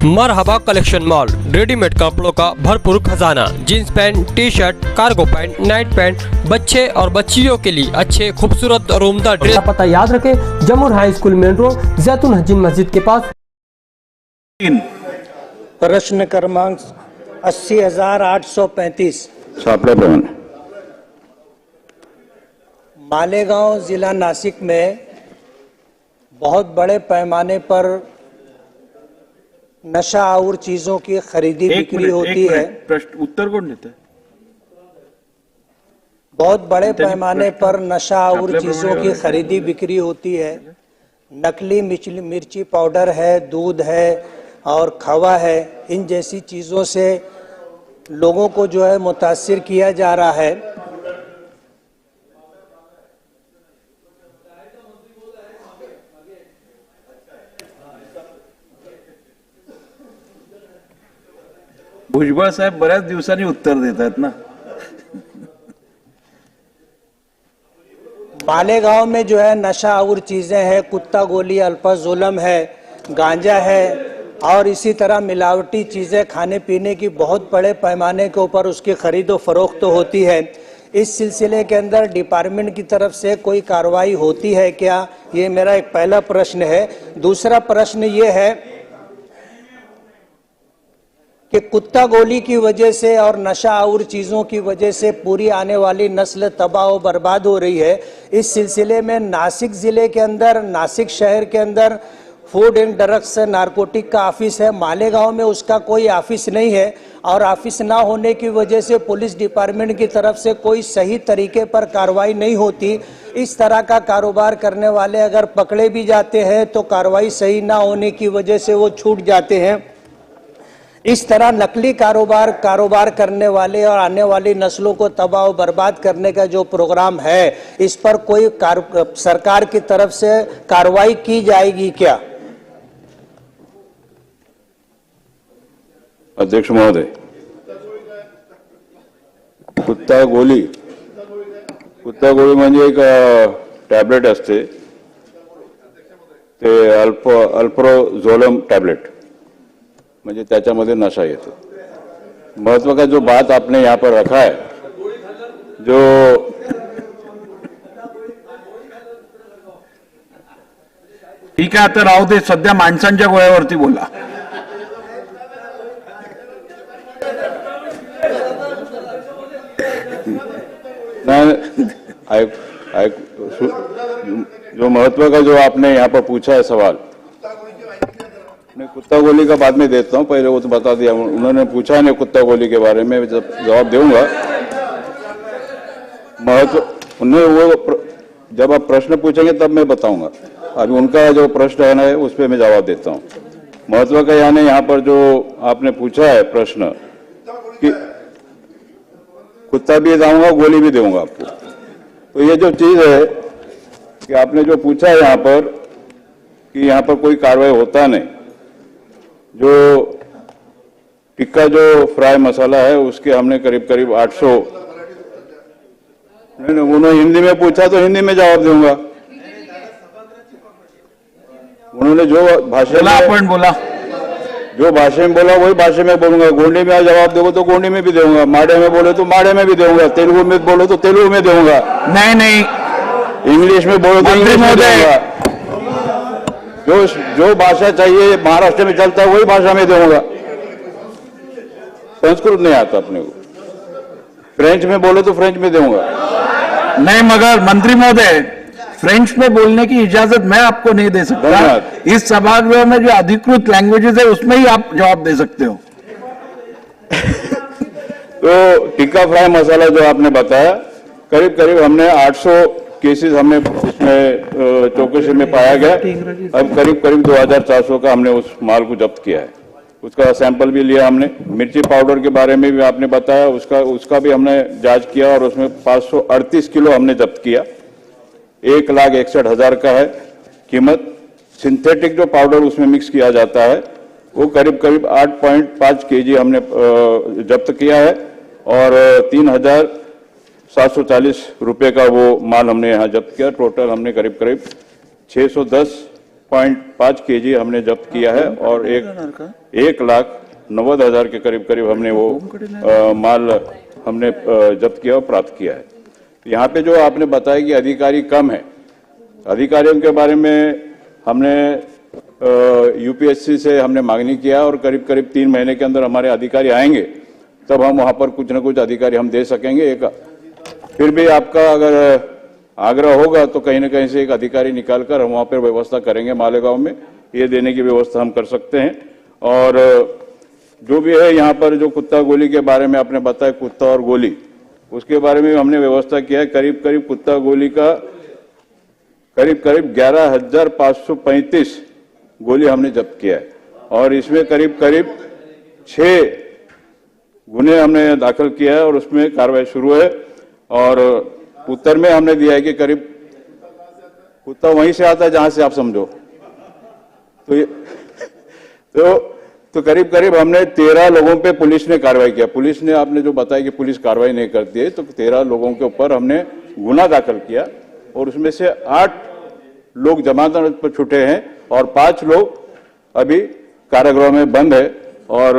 मरहबा collection mall, readymade कपड़ों का भरपूर खजाना, jeans pant, T shirt, cargo pant, night pant, बच्चे और बच्चियों के लिए अच्छे खूबसूरत और उम्दा ड्रेस। पता याद रखें, जमुर हाई स्कूल मेन रोड, जैतून हजीन मस्जिद के पास। प्रश्न क्रमांक 80,835 सापड़ा भवन, मालेगांव जिला नासिक में बहुत बड़े पैमाने पर नशा और चीजों की खरीदी बिक्री होती है। प्रश्न उत्तर कौन देता है? बहुत बड़े पैमाने पर नशा और चीजों की खरीदी बिक्री होती है। नकली मिर्ची पाउडर है, दूध है और खवा है। इन जैसी चीजों से लोगों को जो है मुतासिर किया जा रहा है। भुजबळ साहेब बऱ्याच दिवसांनी उत्तर देत आहेत ना। मालेगांव में जो है नशा और चीजें हैं, कुत्ता गोली, अल्फाजुलम है, गांजा है और इसी तरह मिलावटी चीजें खाने पीने की बहुत बड़े पैमाने के ऊपर उसकी खरीदो फरोख्त होती है। इस सिलसिले के अंदर डिपार्टमेंट की तरफ से कोई कार्रवाई होती है क्या? ये मेरा एक पहला प्रश्न है। दूसरा प्रश्न ये है कि कुत्ता गोली की वजह से और नशा और चीज़ों की वजह से पूरी आने वाली नस्ल तबाह और बर्बाद हो रही है। इस सिलसिले में नासिक ज़िले के अंदर, नासिक शहर के अंदर फूड एंड ड्रग्स नारकोटिक का ऑफिस है। मालेगांव में उसका कोई ऑफिस नहीं है और ऑफिस ना होने की वजह से पुलिस डिपार्टमेंट की तरफ से कोई सही तरीके पर कार्रवाई नहीं होती। इस तरह का कारोबार करने वाले अगर पकड़े भी जाते हैं तो कार्रवाई सही ना होने की वजह से वो छूट जाते हैं। इस तरह नकली कारोबार करने वाले और आने वाली नस्लों को तबाह और बर्बाद करने का जो प्रोग्राम है, इस पर कोई सरकार की तरफ से कार्रवाई की जाएगी क्या? अध्यक्ष महोदय, कुत्ता गोली म्हणजे एक टॅबलेट असते, ते अल्प्रोझोलम टॅबलेट, म्हणजे त्याच्यामध्ये नशा येतो। महत्व का जो बात आपने यहाँ पर रखा है, जो ठीक आहे, आता राहू दे, सध्या माणसांच्या गोळ्यावरती बोला। जो महत्व का जो आपने यहाँ पर पूछा है सवाल, मैं कुत्ता गोली का बाद में देता हूँ, पहले वो तो बता दिया। उन्होंने पूछा नहीं कुत्ता गोली के बारे में, जब जवाब दूंगा महत्व उन्हें वो जब आप प्रश्न पूछेंगे तब मैं बताऊंगा। अभी उनका जो प्रश्न है ना, उस पर मैं जवाब देता हूँ। महत्व का यानी यहाँ पर जो आपने पूछा है प्रश्न कि कुत्ता भी जाऊंगा, गोली भी दूंगा आपको, तो ये जो चीज है कि आपने जो पूछा है यहाँ पर कि यहाँ पर कोई कार्रवाई होता नहीं, जो टिक्का जो फ्राई मसाला है उसके हमने करीब 800, उन्होंने हिंदी में पूछा तो हिंदी में जवाब दूंगा। उन्होंने जो भाषा में बोला, जो भाषा में बोला वही भाषा में बोलूंगा। गोंडी में जवाब दोगे तो गोंडी में भी दूंगा, माड़े में बोले तो माड़े में भी दूंगा, तेलुगु में बोले तो तेलुगु में दूंगा। नहीं, इंग्लिश में बोलो तो इंग्लिश में दूंगा। जो भाषा चाहिए महाराष्ट्र में चलता है वही भाषा में दूंगा। संस्कृत नहीं आता अपने को, फ्रेंच में बोले तो फ्रेंच में दूंगा। नहीं, मगर मंत्री महोदय, फ्रेंच में बोलने की इजाजत मैं आपको नहीं दे सकता। इस सभागृह में जो अधिकृत लैंग्वेजेस है उसमें ही आप जवाब दे सकते हो। तो टिक्का फ्राई मसाला जो आपने बताया, करीब हमने 800 केसेस हमने इसमें चौकसी में पाया गया। अब करीब 2400 का हमने उस माल को जब्त किया है। उसका सैंपल भी लिया हमने। मिर्ची पाउडर के बारे में भी आपने बताया, उसका भी हमने जांच किया और उसमें 538 किलो हमने जब्त किया। 1,61,000 का है कीमत। सिंथेटिक जो पाउडर उसमें मिक्स किया जाता है वो करीब 8.5 kg हमने जब्त किया है और 3,740 रुपए का वो माल हमने यहाँ जब्त किया। टोटल हमने करीब 610 1.5 kg हमने जब्त किया है और 1,90,000 के करीब करीब हमने वो माल हमने जब्त किया और प्राप्त किया है। यहाँ पे जो आपने बताया कि अधिकारी कम है, अधिकारियों के बारे में हमने यूपीएससी से हमने मांगनी किया और करीब करीब 3 महीने के अंदर हमारे अधिकारी आएंगे, तब हम वहाँ पर कुछ न कुछ अधिकारी हम दे सकेंगे। एक फिर भी आपका अगर आग्रह होगा तो कहीं न कहीं से एक अधिकारी निकालकर हम वहाँ पर व्यवस्था करेंगे, मालेगांव में ये देने की व्यवस्था हम कर सकते हैं। और जो भी है यहाँ पर जो कुत्ता गोली के बारे में आपने बताया, कुत्ता और गोली, उसके बारे में हमने व्यवस्था किया है। करीब करीब कुत्ता गोली का करीब करीब 11,535 गोली हमने जब्त किया है और इसमें करीब करीब 6 गुने हमने दाखिल किया है और उसमें कार्रवाई शुरू है। और उत्तर में हमने दिया है कि करीब कुत्ता वहीं से आता है जहां से आप समझो, तो करीब करीब हमने 13 लोगों पे पुलिस ने कार्रवाई किया। पुलिस ने, आपने जो बताया कि पुलिस कार्रवाई नहीं करती है, तो 13 लोगों के ऊपर हमने गुना दाखिल किया और उसमें से 8 लोग जमानत पर छूटे हैं और 5 लोग अभी कारागृह में बंद है। और